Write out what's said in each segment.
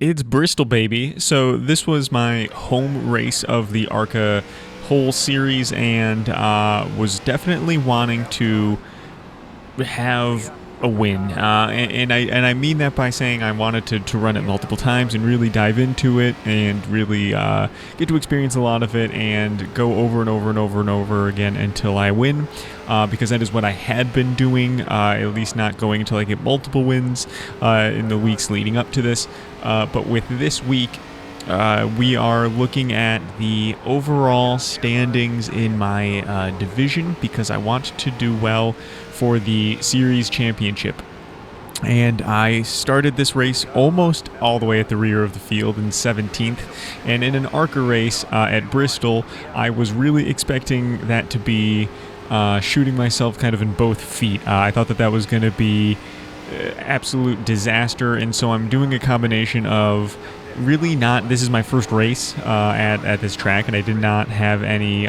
It's Bristol, baby. So this was my home race of the ARCA whole series, and was definitely wanting to have a win, and I mean that by saying I wanted to run it multiple times and really dive into it and really get to experience a lot of it and go over and over and over and over again until I win, because that is what I had been doing, at least not going until I get multiple wins in the weeks leading up to this. But with this week, we are looking at the overall standings in my division because I want to do well for the series championship. And I started this race almost all the way at the rear of the field in 17th. And in an ARCA race at Bristol, I was really expecting that to be shooting myself kind of in both feet. I thought that was going to be absolute disaster, and so I'm doing a combination of really not. This is my first race at this track, and I did not have any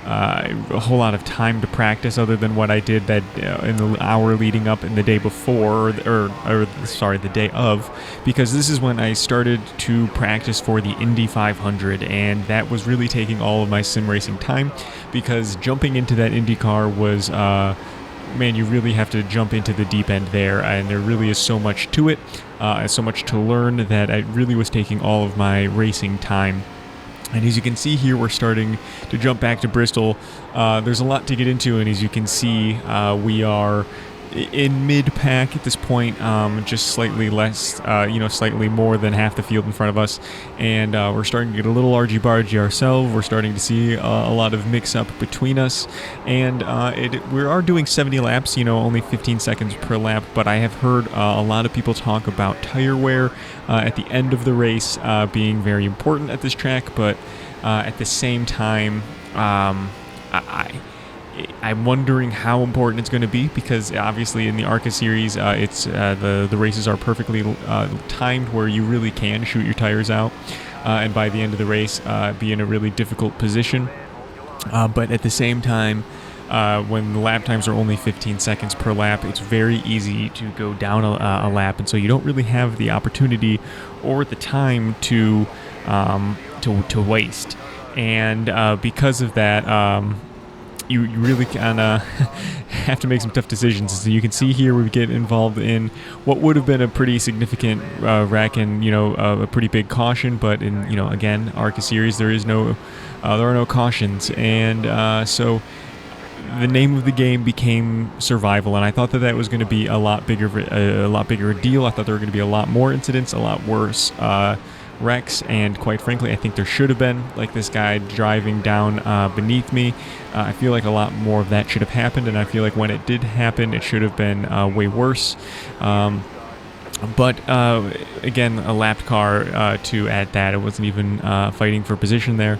a whole lot of time to practice other than what I did that in the hour leading up in the day before, or sorry, the day of, because this is when I started to practice for the Indy 500, and that was really taking all of my sim racing time, because jumping into that Indy car was man, you really have to jump into the deep end there, and there really is so much to it, so much to learn, that it really was taking all of my racing time. And as you can see here, we're starting to jump back to Bristol. There's a lot to get into, and as you can see, we are in mid-pack at this point, just slightly less, slightly more than half the field in front of us, and we're starting to get a little argy-bargy ourselves. We're starting to see a lot of mix-up between us, and we are doing 70 laps, only 15 seconds per lap, but I have heard a lot of people talk about tire wear at the end of the race being very important at this track, but at the same time, I'm wondering how important it's going to be, because obviously in the ARCA series, it's the races are perfectly timed where you really can shoot your tires out, and by the end of the race, be in a really difficult position. But at the same time, when the lap times are only 15 seconds per lap, it's very easy to go down a lap, and so you don't really have the opportunity or the time to waste. And because of that, you really kind of have to make some tough decisions. So you can see here we get involved in what would have been a pretty significant wreck and a pretty big caution, but in again, ARCA series, there are no cautions, and so the name of the game became survival, and I thought that was going to be a lot bigger a deal. I thought there were going to be a lot more incidents, a lot worse wrecks, and quite frankly, I think there should have been, like this guy driving down beneath me. I feel like a lot more of that should have happened, and I feel like when it did happen, it should have been way worse. But again, a lapped car to add that. It wasn't even fighting for position there.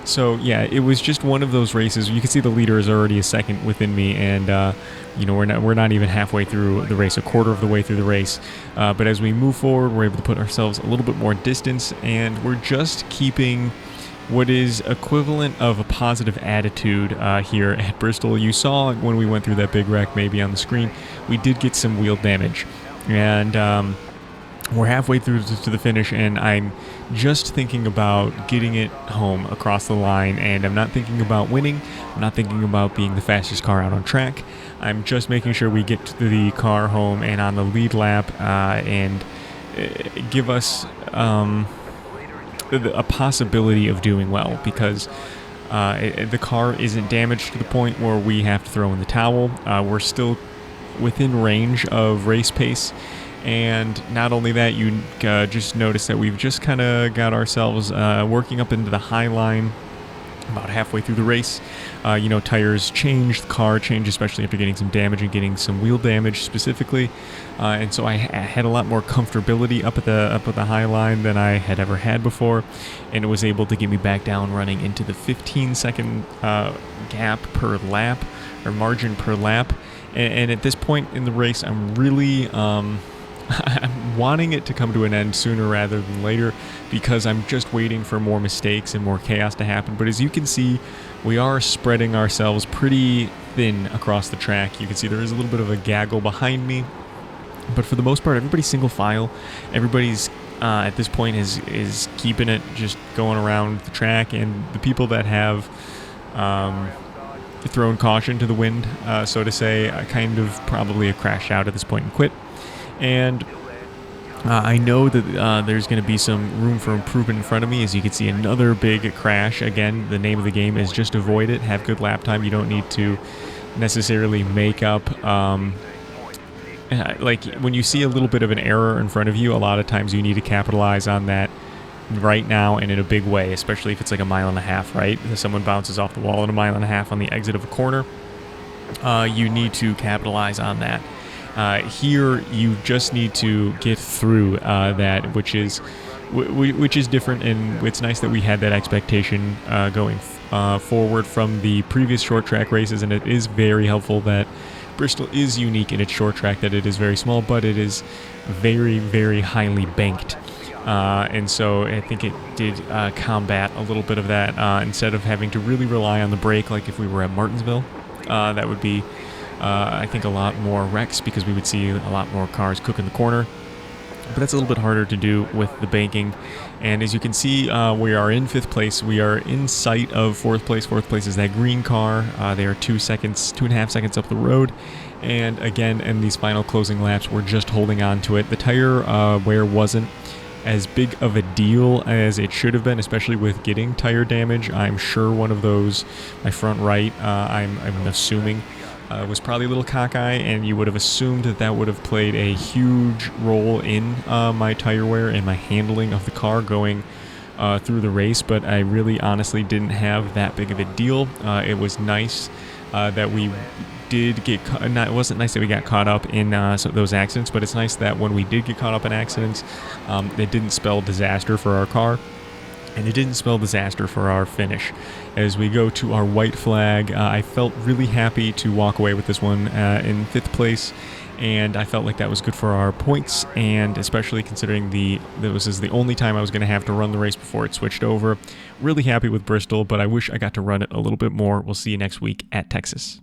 So yeah, it was just one of those races. You can see the leader is already a second within me, and we're not even halfway through the race, a quarter of the way through the race. But as we move forward, we're able to put ourselves a little bit more distance, and we're just keeping what is equivalent of a positive attitude here at Bristol. You saw when we went through that big wreck, maybe on the screen, we did get some wheel damage, and we're halfway through to the finish, and I'm just thinking about getting it home across the line, and I'm not thinking about winning. I'm not thinking about being the fastest car out on track. I'm just making sure we get to the car home and on the lead lap, and give us a possibility of doing well, because the car isn't damaged to the point where we have to throw in the towel. We're still within range of race pace. And not only that, you just notice that we've just kind of got ourselves working up into the high line about halfway through the race. Tires change, the car changed, especially after getting some damage and getting some wheel damage specifically. And so I had a lot more comfortability up at the high line than I had ever had before, and it was able to get me back down running into the 15-second gap per lap, or margin per lap. And at this point in the race, I'm really I'm wanting it to come to an end sooner rather than later, because I'm just waiting for more mistakes and more chaos to happen. But as you can see, we are spreading ourselves pretty thin across the track. You can see there is a little bit of a gaggle behind me, but for the most part, everybody's single file. Everybody's at this point is keeping it just going around the track, and the people that have thrown caution to the wind, so to say, kind of probably have crashed out at this point and quit. And I know that there's going to be some room for improvement in front of me. As you can see, another big crash. Again, the name of the game is just avoid it, have good lap time. You don't need to necessarily make up, like when you see a little bit of an error in front of you, a lot of times you need to capitalize on that right now and in a big way, especially if it's like a mile and a half, right? If someone bounces off the wall at a mile and a half on the exit of a corner, you need to capitalize on that. Here, you just need to get through that, which is different, and it's nice that we had that expectation going forward from the previous short track races, and it is very helpful that Bristol is unique in its short track, that it is very small, but it is very, very highly banked. And so I think it did combat a little bit of that. Instead of having to really rely on the brake like if we were at Martinsville, that would be, I think, a lot more wrecks, because we would see a lot more cars cook in the corner. But that's a little bit harder to do with the banking. And as you can see, we are in 5th place. We are in sight of 4th place. 4th place is that green car. They are 2.5 seconds up the road. And again, in these final closing laps, we're just holding on to it. The tire wear wasn't as big of a deal as it should have been, especially with getting tire damage. I'm sure one of those, my front right, I'm assuming, was probably a little cockeye, and you would have assumed that that would have played a huge role in my tire wear and my handling of the car going through the race, but I really honestly didn't have that big of a deal. It was nice that we did get it wasn't nice that we got caught up in those accidents, but it's nice that when we did get caught up in accidents, it didn't spell disaster for our car. And it didn't spell disaster for our finish. As we go to our white flag, I felt really happy to walk away with this one in 5th place, and I felt like that was good for our points, and especially considering this is the only time I was going to have to run the race before it switched over. Really happy with Bristol, but I wish I got to run it a little bit more. We'll see you next week at Texas.